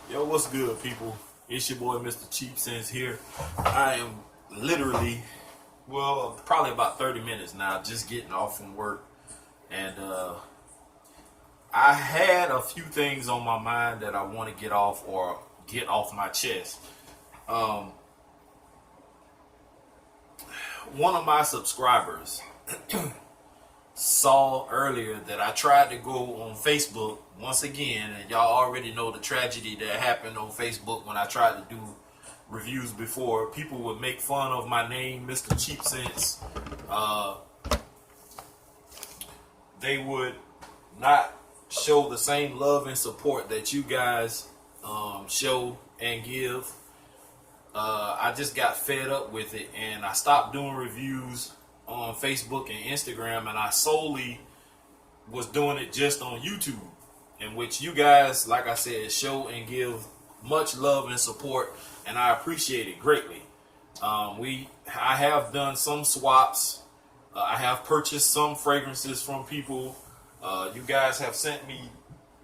Yo, what's good, people? It's your boy, Mr. Cheap Sense here. I am literally, probably about 30 minutes now, just getting off from work. And I had a few things on my mind that I want to get off or get off my chest. One of my subscribers saw earlier that I tried to go on Facebook once again, and y'all already know the tragedy that happened on Facebook when I tried to do reviews before. People would make fun of my name, Mr. Cheap Sense. They would not show the same love and support that you guys show and give. I just got fed up with it, and I stopped doing reviews on Facebook and Instagram, and I solely was doing it just on YouTube, in which you guys, like I said, show and give much love and support, and I appreciate it greatly. I have done some swaps. I have purchased some fragrances from people. You guys have sent me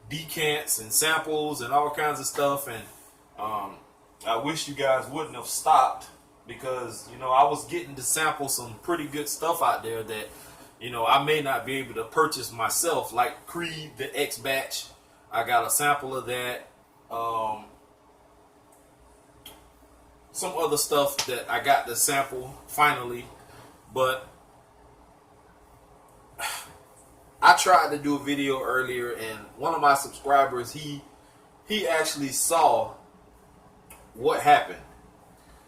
decants and samples and all kinds of stuff, and I wish you guys wouldn't have stopped, because I was getting to sample some pretty good stuff out there that I may not be able to purchase myself, like Creed the X batch. I got a sample of that. Some other stuff that I got to sample finally, but I tried to do a video earlier, and one of my subscribers, he actually saw what happened.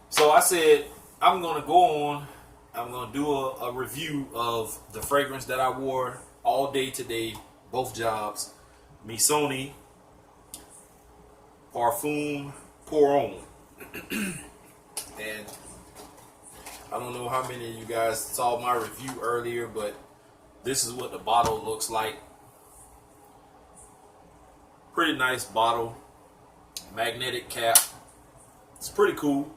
So I said, I'm going to go on, I'm going to do a review of the fragrance that I wore all day today, both jobs. Missoni Parfum Pour On. And I don't know how many of you guys saw my review earlier, but this is what the bottle looks like. Pretty nice bottle. Magnetic cap. It's pretty cool.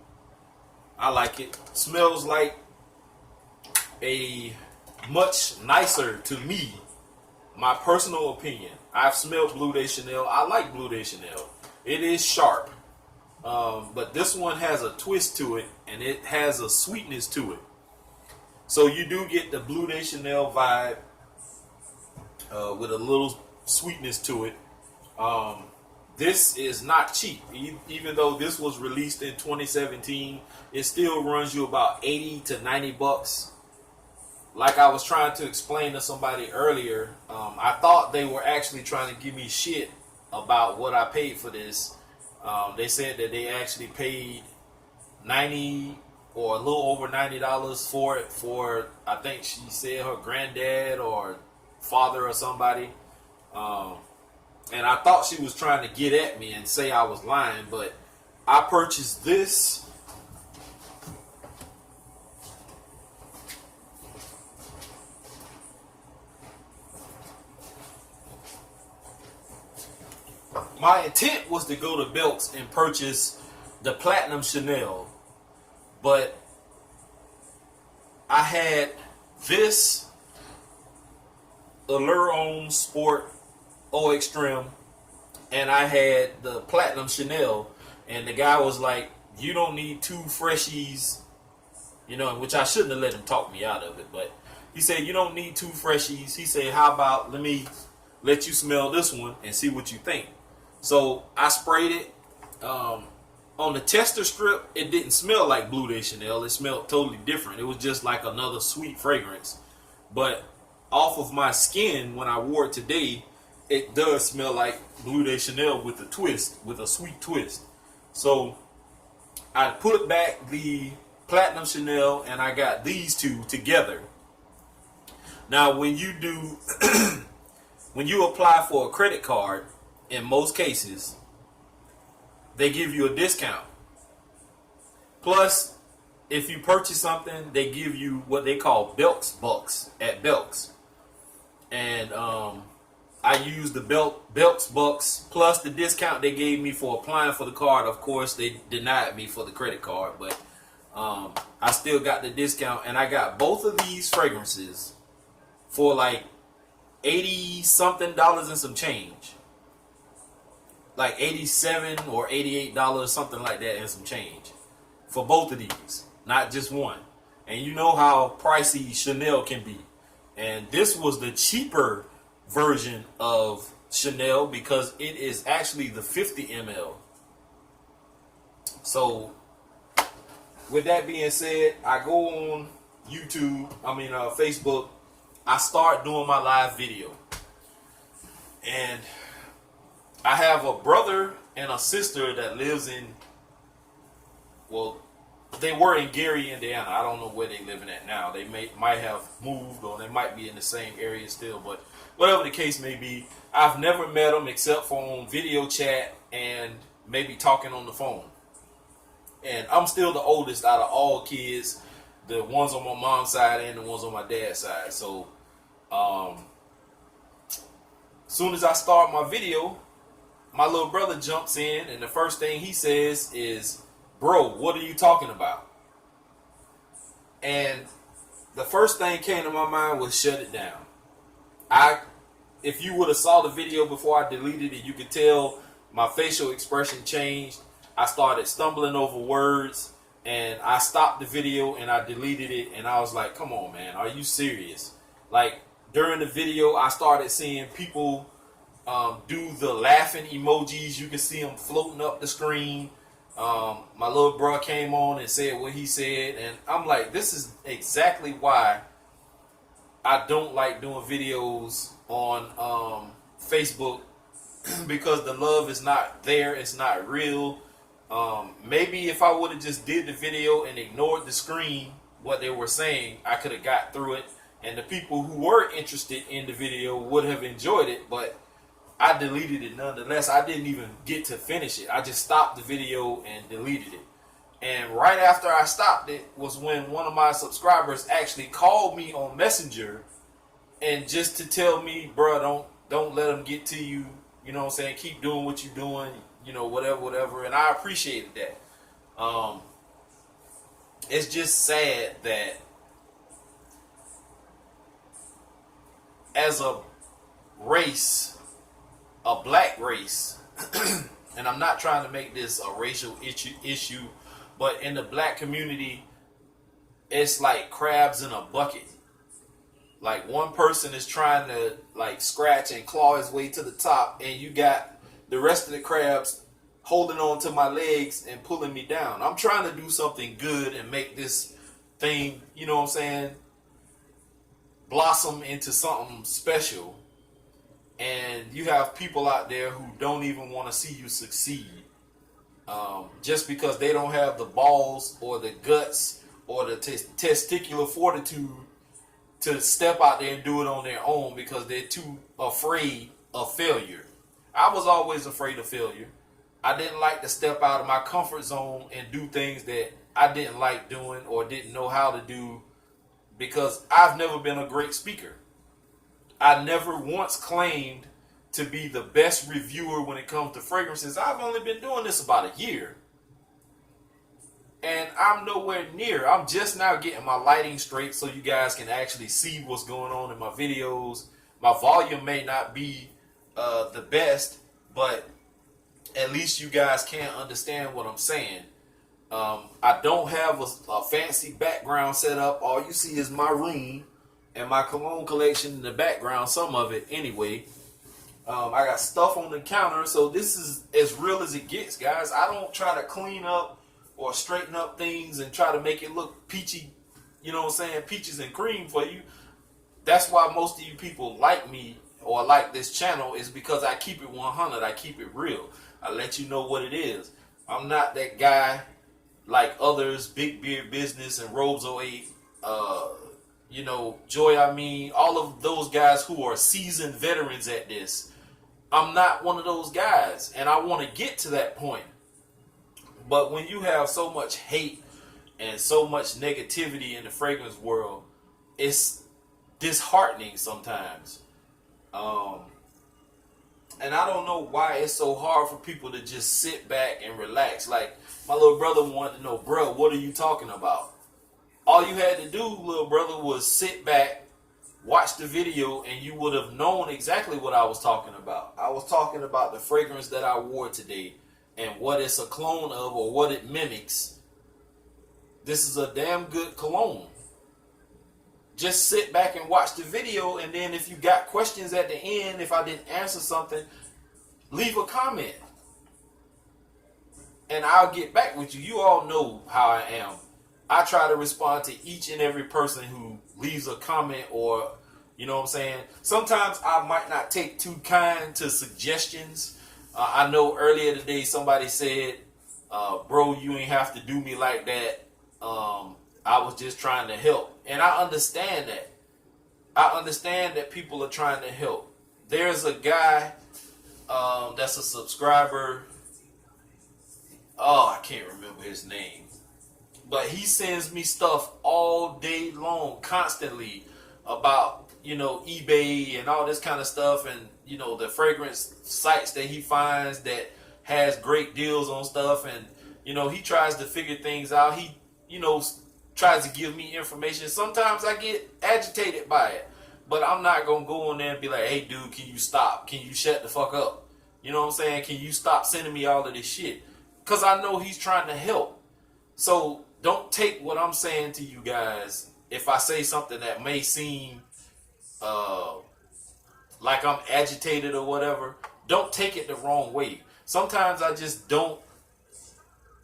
I like it. Smells like a much nicer, to me, my personal opinion. I've smelled Bleu de Chanel. I like Bleu de Chanel. It is sharp. But this one has a twist to it, and it has a sweetness to it. So you do get the Bleu de Chanel vibe with a little sweetness to it. This is not cheap. Even though this was released in 2017, it still runs you about 80 to 90 bucks. Like I was trying to explain to somebody earlier, I thought they were actually trying to give me shit about what I paid for this. They said that they actually paid $90 or a little over $90 for it, for, I think she said, her granddad or father or somebody. And I thought she was trying to get at me and say I was lying, but I purchased this. My intent was to go to Belk's and purchase the Platinum Chanel, but I had this Allure Homme Sport Eau Extreme, and I had the Platinum Chanel, and the guy was like, you don't need two freshies, which I shouldn't have let him talk me out of it, but he said, you don't need two freshies. He said, how about let me let you smell this one and see what you think. So I sprayed it. On the tester strip, it didn't smell like Bleu de Chanel. It smelled totally different. It was just like another sweet fragrance. But off of my skin, when I wore it today, it does smell like Bleu de Chanel with a twist, with a sweet twist. So I put back the Platinum Chanel, and I got these two together. Now, when you do, when you apply for a credit card, in most cases, they give you a discount. Plus, if you purchase something, they give you what they call Belk's Bucks at Belk's. And I used the Belk's Bucks plus the discount they gave me for applying for the card. Of course, they denied me for the credit card, but I still got the discount, and I got both of these fragrances for like $80 something and some change. like $87 or $88, something like that, and some change for both of these, not just one. And you know how pricey Chanel can be. And this was the cheaper version of Chanel because it is actually the 50 ml. So with that being said, I go on Facebook. I start doing my live video. And I have a brother and a sister that lives in, well, they were in Gary, Indiana. I don't know where they living at now. They might have moved, or they might be in the same area still. But whatever the case may be, I've never met them except for on video chat and maybe talking on the phone. And I'm still the oldest out of all kids, the ones on my mom's side and the ones on my dad's side. So, soon as I start my video, my little brother jumps in, and the first thing he says is, "Bro, what are you talking about?" And the first thing came to my mind was shut it down. If you would have saw the video before I deleted it, you could tell my facial expression changed. I started stumbling over words, and I stopped the video and I deleted it, and I was like, come on, man, are you serious? Like, during the video, I started seeing people do the laughing emojis. You can see them floating up the screen. My little bro came on and said what he said, and I'm like, this is exactly why I don't like doing videos on Facebook, because the love is not there, it's not real. Maybe if I would have just did the video and ignored the screen, what they were saying, I could have got through it, and the people who were interested in the video would have enjoyed it, but I deleted it nonetheless. I didn't even get to finish it. I just stopped the video and deleted it. And right after I stopped it was when one of my subscribers actually called me on Messenger, and just to tell me, bro, don't let them get to you. You know what I'm saying? Keep doing what you're doing. You know, whatever. And I appreciated that. It's just sad that as a race, a black race, and I'm not trying to make this a racial issue, but in the black community, it's like crabs in a bucket. Like, one person is trying to like scratch and claw his way to the top, and you got the rest of the crabs holding on to my legs and pulling me down. I'm trying to do something good and make this thing, you know what I'm saying, blossom into something special. And you have people out there who don't even want to see you succeed, just because they don't have the balls or the guts or the testicular fortitude to step out there and do it on their own, because they're too afraid of failure. I was always afraid of failure. I didn't like to step out of my comfort zone and do things that I didn't like doing or didn't know how to do, because I've never been a great speaker. I never once claimed to be the best reviewer when it comes to fragrances. I've only been doing this about a year. And I'm nowhere near. I'm just now getting my lighting straight so you guys can actually see what's going on in my videos. My volume may not be the best, but at least you guys can understand what I'm saying. I don't have a fancy background set up. All you see is my room and my cologne collection in the background, some of it anyway. I got stuff on the counter, so this is as real as it gets, guys. I don't try to clean up or straighten up things and try to make it look peachy, you know what I'm saying, peaches and cream for you. That's why most of you people like me or like this channel, is because I keep it 100. I keep it real. I let you know what it is. I'm not that guy like others, Big Beard Business and Robes 08, you know, Joy, all of those guys who are seasoned veterans at this. I'm not one of those guys, and I want to get to that point. But when you have so much hate and so much negativity in the fragrance world, it's disheartening sometimes. And I don't know why it's so hard for people to just sit back and relax. Like, my little brother wanted to know, bro, what are you talking about? All you had to do, little brother, was sit back watched the video and you would have known exactly what I was talking about. I was talking about the fragrance that I wore today and what it's a clone of or what it mimics. This is a damn good cologne. Just sit back and watch the video, and then if you got questions at the end, if I didn't answer something, leave a comment. And I'll get back with you. You all know how I am. I try to respond to each and every person who leaves a comment or, you know what I'm saying? Sometimes I might not take too kind to suggestions. I know earlier today somebody said, bro, you ain't have to do me like that. I was just trying to help. And I understand that. I understand that people are trying to help. There's a guy that's a subscriber. Oh, I can't remember his name. But he sends me stuff all day long, constantly, about, you know, eBay and all this kind of stuff, and, you know, the fragrance sites that he finds that has great deals on stuff. And, you know, he tries to figure things out. He, you know, tries to give me information. Sometimes I get agitated by it, but I'm not going to go on there and be like, hey, dude, can you stop? Can you shut the fuck up? You know what I'm saying? Can you stop sending me all of this shit? Because I know he's trying to help. So don't take what I'm saying to you guys, if I say something that may seem like I'm agitated or whatever, don't take it the wrong way. Sometimes I just don't,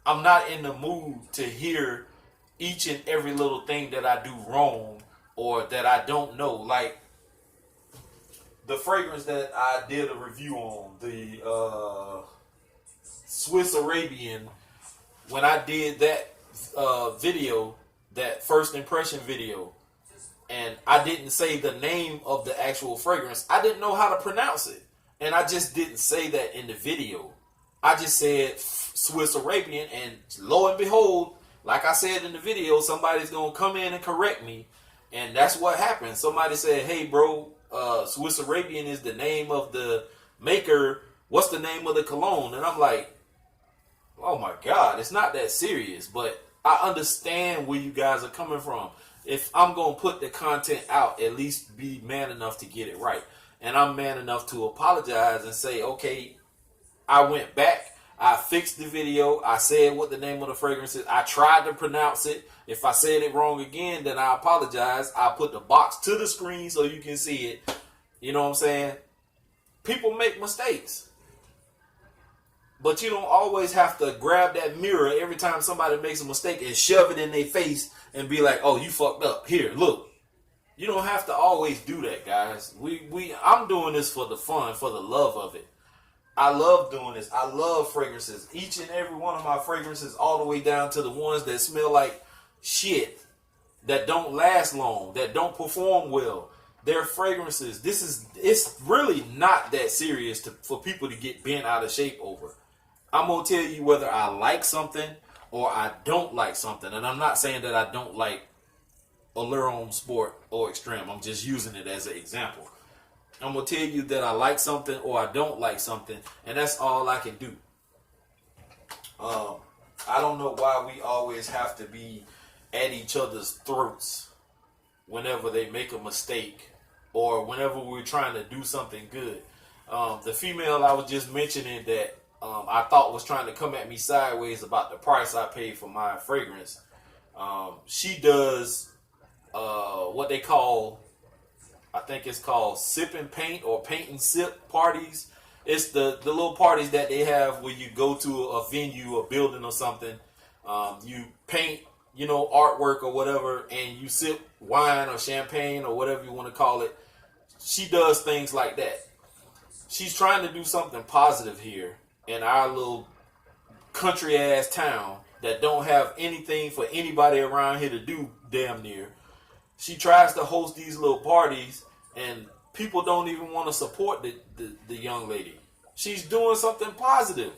I'm not in the mood to hear each and every little thing that I do wrong or that I don't know. Like the fragrance that I did a review on, the Swiss Arabian, when I did that video, that first impression video, and I didn't say the name of the actual fragrance, I didn't know how to pronounce it, and I just didn't say that in the video. I just said Swiss Arabian, and lo and behold, like I said in the video, somebody's gonna come in and correct me, and that's what happened. Somebody said, hey bro, Swiss Arabian is the name of the maker, what's the name of the cologne? And I'm like, oh my God, it's not that serious, but I understand where you guys are coming from. If I'm going to put the content out, at least be man enough to get it right. And I'm man enough to apologize and say, okay, I went back, I fixed the video, I said what the name of the fragrance is, I tried to pronounce it. If I said it wrong again, then I apologize. I put the box to the screen so you can see it. You know what I'm saying? People make mistakes. But you don't always have to grab that mirror every time somebody makes a mistake and shove it in their face and be like, oh, you fucked up. Here, look. You don't have to always do that, guys. I'm doing this for the fun, for the love of it. I love doing this. I love fragrances. Each and every one of my fragrances, all the way down to the ones that smell like shit, that don't last long, that don't perform well. They're fragrances. It's really not that serious for people to get bent out of shape over. I'm going to tell you whether I like something or I don't like something. And I'm not saying that I don't like Allure Homme Sport or Extreme. I'm just using it as an example. I'm going to tell you that I like something or I don't like something. And that's all I can do. I don't know why we always have to be at each other's throats whenever they make a mistake or whenever we're trying to do something good. The female I was just mentioning that I thought was trying to come at me sideways about the price I paid for my fragrance. She does what they call, I think it's called sip and paint or paint and sip parties. It's the little parties that they have where you go to a venue, a building or something. You paint, you know, artwork or whatever, and you sip wine or champagne or whatever you want to call it. She does things like that. She's trying to do something positive here in our little country ass town that don't have anything for anybody around here to do damn near. She tries to host these little parties and people don't even want to support the young lady. She's doing something positive.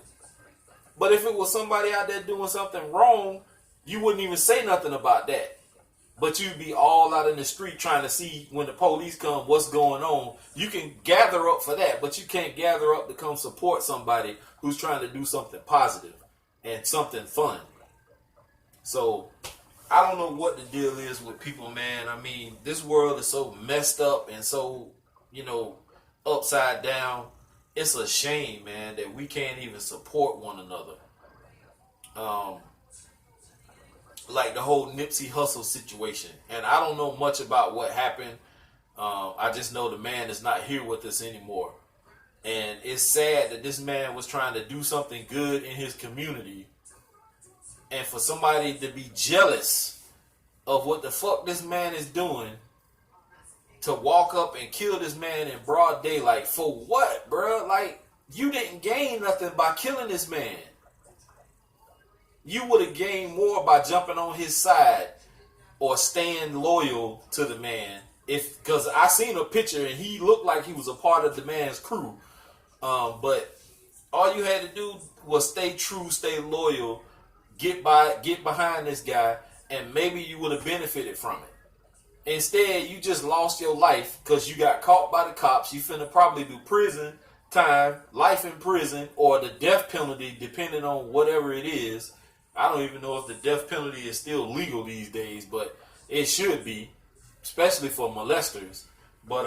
But if it was somebody out there doing something wrong, you wouldn't even say nothing about that. But you'd be all out in the street trying to see when the police come what's going on. You can gather up for that, but you can't gather up to come support somebody who's trying to do something positive and something fun. So I don't know what the deal is with people, man. I mean, this world is so messed up and so, you know, upside down. It's a shame, man, that we can't even support one another. Um, like the whole Nipsey Hussle situation. And I don't know much about what happened. I just know the man is not here with us anymore. And it's sad that this man was trying to do something good in his community. And for somebody to be jealous of what the fuck this man is doing, to walk up and kill this man in broad daylight, for what, bruh? Like, you didn't gain nothing by killing this man. You would have gained more by jumping on his side or staying loyal to the man. Because I seen a picture and he looked like he was a part of the man's crew. But all you had to do was stay true, stay loyal, get behind this guy, and maybe you would have benefited from it. Instead, you just lost your life because you got caught by the cops. You finna probably do prison time, life in prison, or the death penalty, depending on whatever it is. I don't even know if the death penalty is still legal these days, but it should be, especially for molesters. But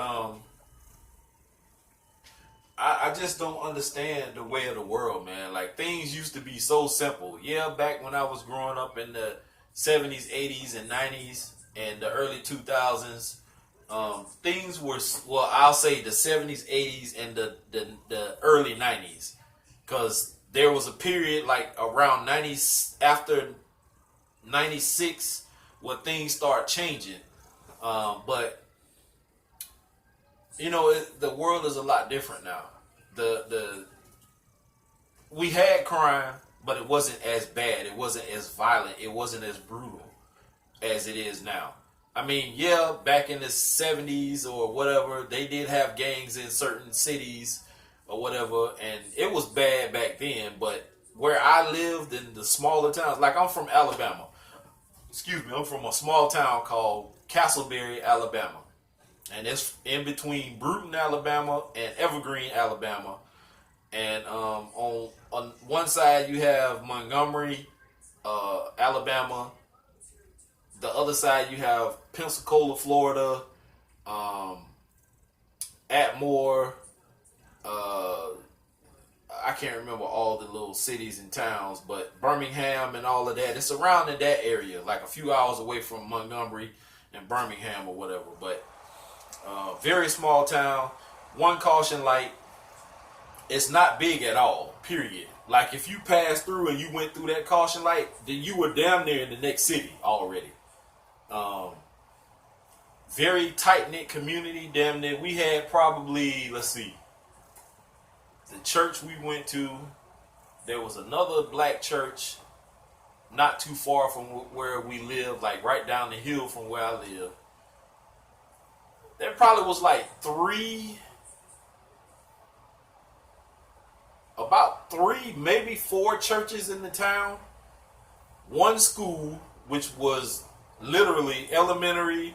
I just don't understand the way of the world, man. Like, things used to be so simple. Yeah, back when I was growing up in the 70s, 80s, and 90s, and the early 2000s, things were, well, I'll say the 70s, 80s, and the early 90s. Because there was a period like around 90, after 96, where things start changing. But you know, the world is a lot different now. We had crime, but it wasn't as bad. It wasn't as violent. It wasn't as brutal as it is now. I mean, yeah, back in the 70s or whatever, they did have gangs in certain cities or whatever, and it was bad back then. But where I lived in the smaller towns, like I'm from Alabama. Excuse me, I'm from a small town called Castleberry, Alabama. And it's in between Bruton, Alabama and Evergreen, Alabama. And on one side you have Montgomery, Alabama. The other side you have Pensacola, Florida, Atmore. I can't remember all the little cities and towns, but Birmingham and all of that. It's around in that area, like a few hours away from Montgomery and Birmingham or whatever. But very small town. One caution light. It's not big at all, period. Like, if you passed through and you went through that caution light, then you were damn near in the next city already. Very tight-knit community, damn near. We had probably, let's see, the church we went to, there was another black church not too far from where we live, like right down the hill from where I live. There probably was like about three, maybe four churches in the town. One school, which was literally elementary,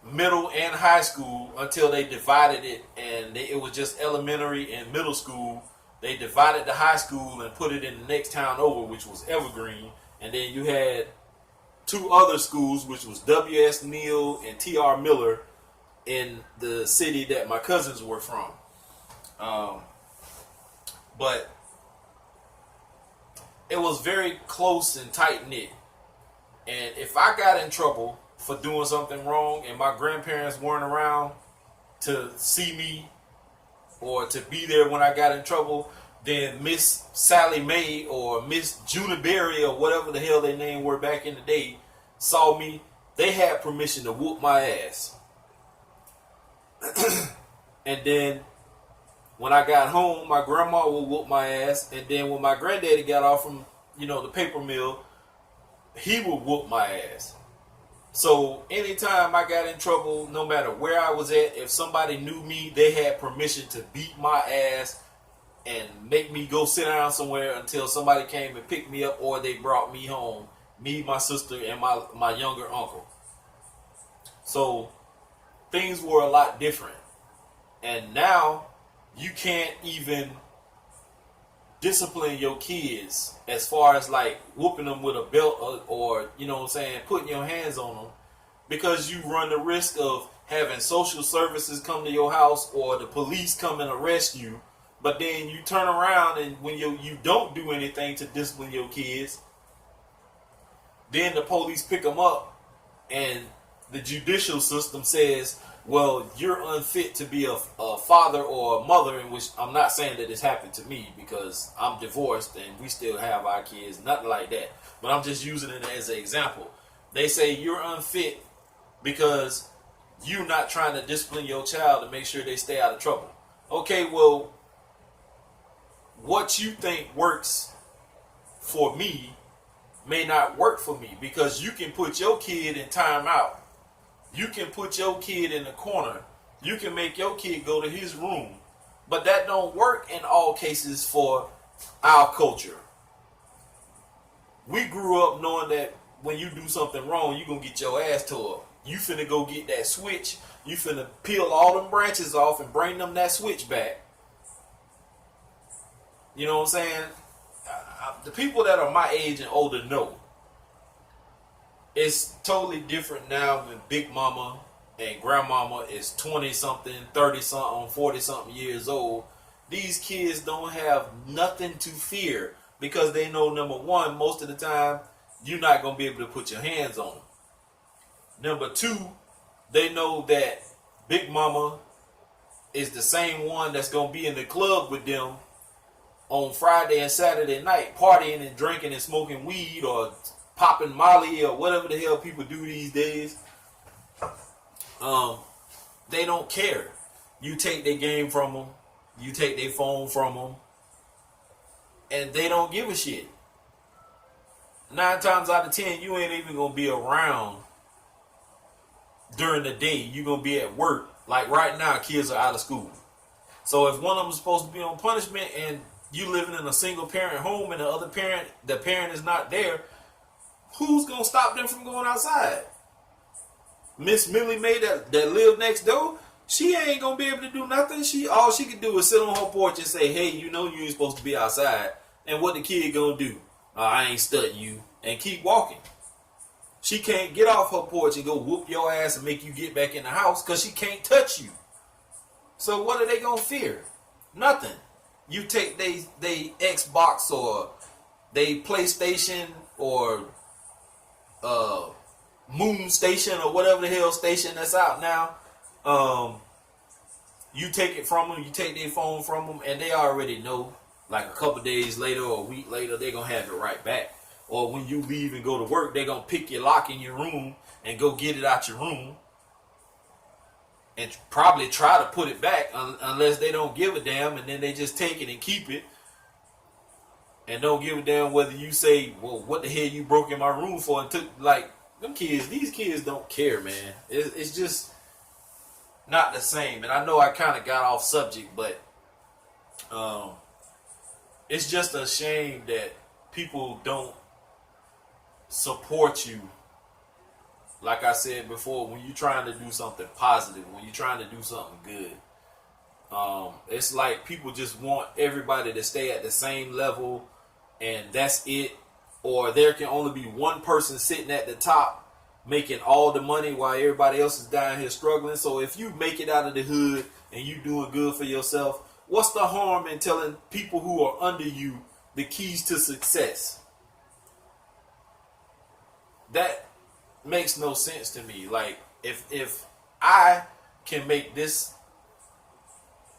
middle, and high school until they divided it, and it was just elementary and middle school. They divided the high school and put it in the next town over, which was Evergreen. And then you had two other schools, which was W.S. Neal and T.R. Miller, in the city that my cousins were from. But it was very close and tight-knit. And if I got in trouble for doing something wrong and my grandparents weren't around to see me or to be there when I got in trouble, then Miss Sally Mae or Miss Juna Berry or whatever the hell their name were back in the day saw me, they had permission to whoop my ass. And then when I got home, my grandma would whoop my ass. And then when my granddaddy got off from, the paper mill, he would whoop my ass. So anytime I got in trouble, no matter where I was at, if somebody knew me, they had permission to beat my ass and make me go sit down somewhere until somebody came and picked me up, or they brought me home, me, my sister, and my younger uncle. So things were a lot different. And now you can't even discipline your kids as far as like whooping them with a belt or you know what I'm saying, putting your hands on them, because you run the risk of having social services come to your house or the police come and arrest you. But then you turn around and when you don't do anything to discipline your kids, then the police pick them up and the judicial system says, well, you're unfit to be a father or a mother, in which I'm not saying that this happened to me because I'm divorced and we still have our kids, nothing like that. But I'm just using it as an example. They say you're unfit because you're not trying to discipline your child to make sure they stay out of trouble. Okay, well, what you think works for me may not work for me, because you can put your kid in timeout. You can put your kid in the corner. You can make your kid go to his room. But that don't work in all cases for our culture. We grew up knowing that when you do something wrong, you're going to get your ass tore up. You finna go get that switch. You finna peel all them branches off and bring them that switch back. You know what I'm saying? The people that are my age and older know. It's totally different now when Big Mama and Grandmama is 20-something, 30-something, 40-something years old. These kids don't have nothing to fear because they know, number one, most of the time, you're not going to be able to put your hands on them. Number two, they know that Big Mama is the same one that's going to be in the club with them on Friday and Saturday night, partying and drinking and smoking weed or popping Molly or whatever the hell people do these days. They don't care. You take their game from them, you take their phone from them, and they don't give a shit. 9 times out of 10, you ain't even gonna be around during the day. You're gonna be at work. Like right now, kids are out of school. So if one of them is supposed to be on punishment and you living in a single parent home and the parent is not there, who's gonna stop them from going outside? Miss Millie Mae that live next door, she ain't gonna be able to do nothing. All she can do is sit on her porch and say, hey, you know you ain't supposed to be outside. And what the kid gonna do? I ain't studying you, and keep walking. She can't get off her porch and go whoop your ass and make you get back in the house because she can't touch you. So what are they gonna fear? Nothing. You take they Xbox or they PlayStation or Moon Station or whatever the hell station that's out now. You take it from them, you take their phone from them, and they already know. Like a couple days later or a week later, they're going to have it right back. Or when you leave and go to work, they're going to pick your lock in your room and go get it out your room. And probably try to put it back unless they don't give a damn, and then they just take it and keep it. And don't give a damn whether you say, well, what the hell you broke in my room for? And took, like, them kids, these kids don't care, man. It's just not the same. And I know I kind of got off subject, but it's just a shame that people don't support you. Like I said before, when you're trying to do something positive, when you're trying to do something good, it's like people just want everybody to stay at the same level and that's it. Or there can only be one person sitting at the top making all the money while everybody else is down here struggling. So if you make it out of the hood and you doing good for yourself, what's the harm in telling people who are under you the keys to success? That makes no sense to me. Like, if I can make this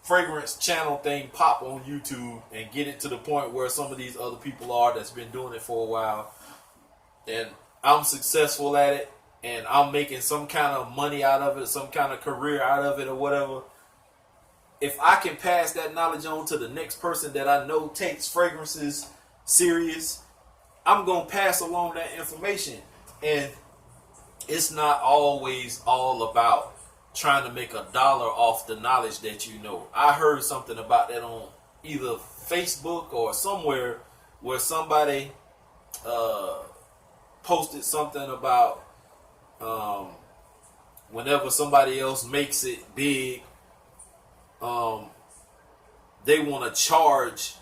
fragrance channel thing pop on YouTube and get it to the point where some of these other people are that's been doing it for a while, and I'm successful at it, and I'm making some kind of money out of it, some kind of career out of it or whatever, if I can pass that knowledge on to the next person that I know takes fragrances serious, I'm going to pass along that information. And it's not always all about trying to make $1 off the knowledge that you know. I heard something about that on either Facebook or somewhere where somebody posted something about whenever somebody else makes it big, they want to charge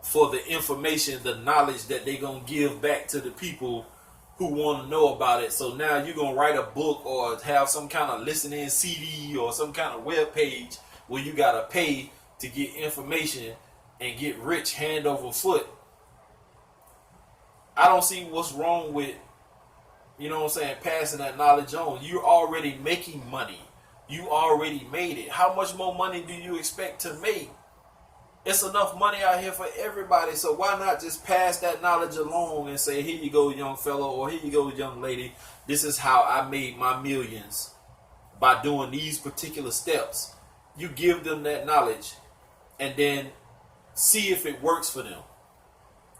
for the information, the knowledge that they're going to give back to the people who want to know about it. So now you're going to write a book or have some kind of listening CD or some kind of web page where you got to pay to get information and get rich hand over foot. I don't see what's wrong with, you know what I'm saying, passing that knowledge on. You're already making money. You already made it. How much more money do you expect to make? It's enough money out here for everybody, so why not just pass that knowledge along and say, here you go, young fellow, or here you go, young lady. This is how I made my millions by doing these particular steps. You give them that knowledge and then see if it works for them.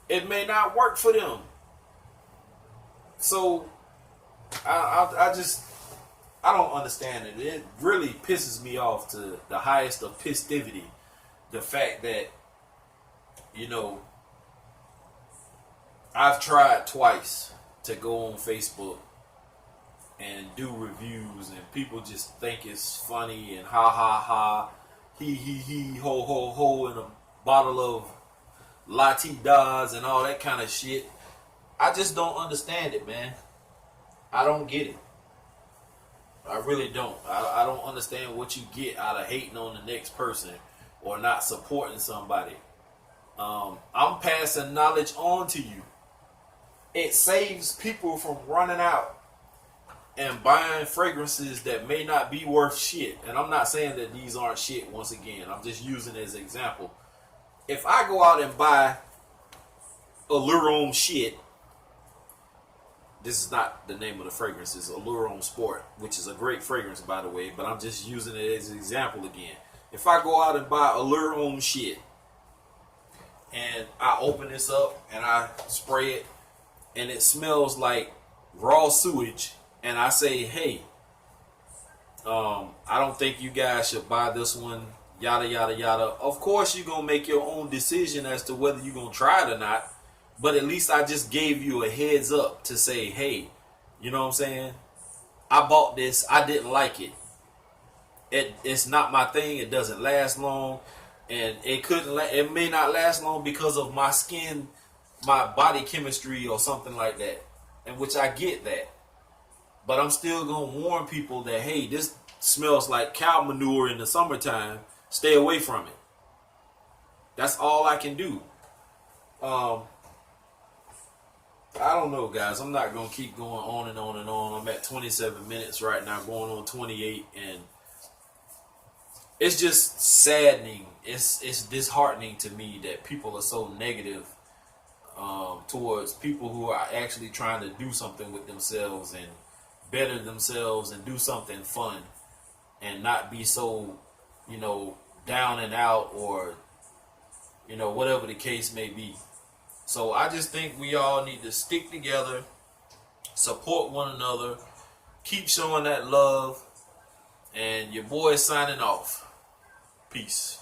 It may not work for them. So I don't understand it. It really pisses me off to the highest of pistivity. The fact that, you know, I've tried twice to go on Facebook and do reviews, and people just think it's funny and ha ha ha, he, ho ho ho, and a bottle of La-Ti-Das and all that kind of shit. I just don't understand it, man. I don't get it. I really don't. I don't understand what you get out of hating on the next person or not supporting somebody. I'm passing knowledge on to you. It saves people from running out and buying fragrances that may not be worth shit. And I'm not saying that these aren't shit once again. I'm just using it as an example. If I go out and buy Allure shit, this is not the name of the fragrance, it's Allure Sport, which is a great fragrance, by the way, but I'm just using it as an example again. If I go out and buy Allure shit, and I open this up and I spray it, and it smells like raw sewage, and I say, hey, I don't think you guys should buy this one, yada, yada, yada. Of course, you're going to make your own decision as to whether you're going to try it or not. But at least I just gave you a heads up to say, hey, you know what I'm saying? I bought this. I didn't like it. It's not my thing. It doesn't last long. And it may not last long because of my skin, my body chemistry or something like that. And which I get that. But I'm still going to warn people that, hey, this smells like cow manure in the summertime. Stay away from it. That's all I can do. I don't know, guys. I'm not going to keep going on and on and on. I'm at 27 minutes right now, going on 28. And it's just saddening. It's disheartening to me that people are so negative towards people who are actually trying to do something with themselves and better themselves and do something fun and not be so, you know, down and out or, you know, whatever the case may be. So I just think we all need to stick together, support one another, keep showing that love, and your boy is signing off. Peace.